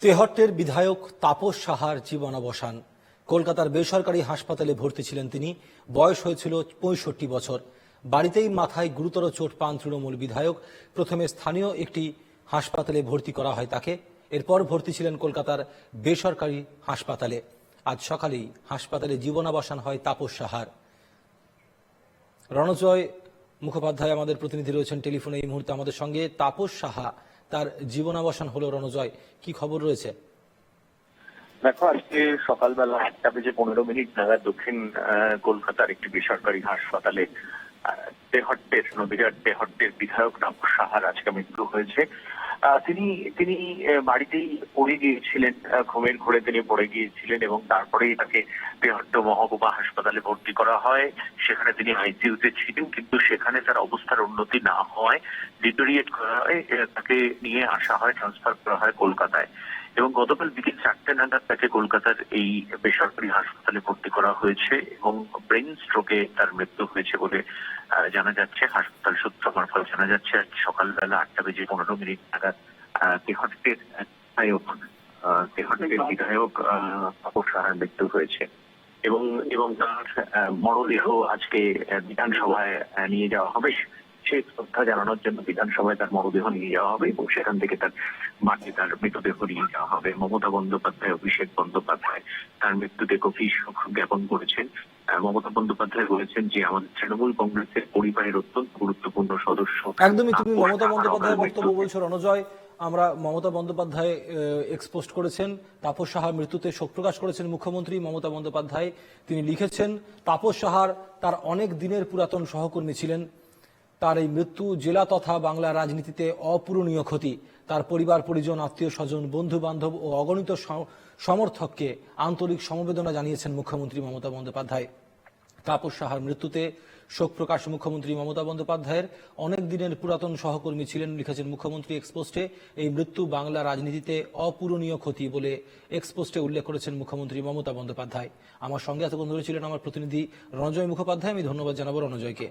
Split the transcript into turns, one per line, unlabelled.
তেহট্টের বিধায়ক তাপস সাহার জীবনাবসান। কলকাতার বেসরকারি হাসপাতালে ভর্তি ছিলেন তিনি। বয়স হয়েছিল ৬৫ বছর। বাড়িতেই মাথায় গুরুতর চোট পান তৃণমূল বিধায়ক। প্রথমে স্থানীয় একটি হাসপাতালে ভর্তি করা হয় তাকে। এরপর ভর্তি ছিলেন কলকাতার বেসরকারি হাসপাতালে। আজ সকালেই হাসপাতালে জীবনাবসান হয় তাপস সাহার। রণজয় মুখোপাধ্যায় আমাদের প্রতিনিধি রয়েছেন টেলিফোনে এই মুহূর্তে আমাদের সঙ্গে। তাপস সাহা, তার জীবনাবসান হলো, রণজয় কি খবর রয়েছে?
দেখো, আজকে সকালবেলা 1:15 নাগাদ দক্ষিণ কলকাতার একটি বেসরকারি হাসপাতালে নদীয়ার তেহট্টের বিধায়ক তাপস সাহার আজকে মৃত্যু হয়েছে। তিনি বাড়িতেই পড়ে গিয়েছিলেন, ঘুমের ঘোরে তিনি পড়ে গিয়েছিলেন এবং তারপরেই তাকে তেহট্ট মহকুমা হাসপাতালে ভর্তি করা হয়। সেখানে তিনি আইসিইউতে ছিলেন, কিন্তু সেখানে তার অবস্থার উন্নতি না হওয়ায় ডিটোরিয়েট করা হয়, তাকে নিয়ে আসা হয়, ট্রান্সফার করা হয় কলকাতায়। এবং গতকাল বিকেল 4টে নাগাদ তাকে কলকাতার এই বেসরকারি হাসপাতালে ভর্তি করা হয়েছে এবং ব্রেন স্ট্রোকে তার মৃত্যু হয়েছে বলে জানা যাচ্ছে। হাসপাতাল সূত্র মারফত জানা যাচ্ছে আজ সকালবেলা 8:15 নাগাদ তেহট্টের বিধায়ক তাপস সাহার মৃত্যু হয়েছে এবং তার মরদেহ আজকে বিধানসভায় নিয়ে যাওয়া হবে। সেই শ্রদ্ধা জানানোর জন্য বিধানসভায় তার মরদেহ নিয়ে যাওয়া হবে এবং সেখান থেকে তার মাঠে তার মৃতদেহ নিয়ে যাওয়া হবে। মমতা বন্দ্যোপাধ্যায়, অভিষেক বন্দ্যোপাধ্যায় তার মৃত্যুতে গভীর শোক জ্ঞাপন করেছেন। মমতা বন্দ্যোপাধ্যায় বলেছেন যে আমাদের তৃণমূল কংগ্রেসের পরিবারের অত্যন্ত গুরুত্বপূর্ণ সদস্য।
একদমই তুমি মমতা বন্দ্যোপাধ্যায়ের বক্তব্য বলছো, রণজয়। আমরা মমতা বন্দ্যোপাধ্যায় এক্সপোস্ট করেছেন তাপস সাহার মৃত্যুতে শোক প্রকাশ করেছেন মুখ্যমন্ত্রী মমতা বন্দ্যোপাধ্যায়। তিনি লিখেছেন, তাপস সাহার তার অনেক দিনের পুরাতন সহকর্মী ছিলেন। তার এই মৃত্যু জেলা তথা বাংলা রাজনীতিতে অপূরণীয় ক্ষতি। তার পরিবার পরিজন, আত্মীয় স্বজন, বন্ধু বান্ধব ও অগণিত সমর্থককে আন্তরিক সমবেদনা জানিয়েছেন মুখ্যমন্ত্রী মমতা বন্দ্যোপাধ্যায়। তাপস সাহার মৃত্যুতে শোক প্রকাশ মুখ্যমন্ত্রী মমতা বন্দ্যোপাধ্যায়ের। অনেক দিনের পুরাতন সহকর্মী ছিলেন, লিখেছেন মুখ্যমন্ত্রী এক্সপোস্টে। এই মৃত্যু বাংলা রাজনীতিতে অপূরণীয় ক্ষতি বলে এক্সপোস্টে উল্লেখ করেছেন মুখ্যমন্ত্রী মমতা বন্দ্যোপাধ্যায়। আমার সঙ্গে এতক্ষণ ধরে ছিলেন আমার প্রতিনিধি রণজয় মুখোপাধ্যায়। আমি ধন্যবাদ জানাবো রণজয়কে।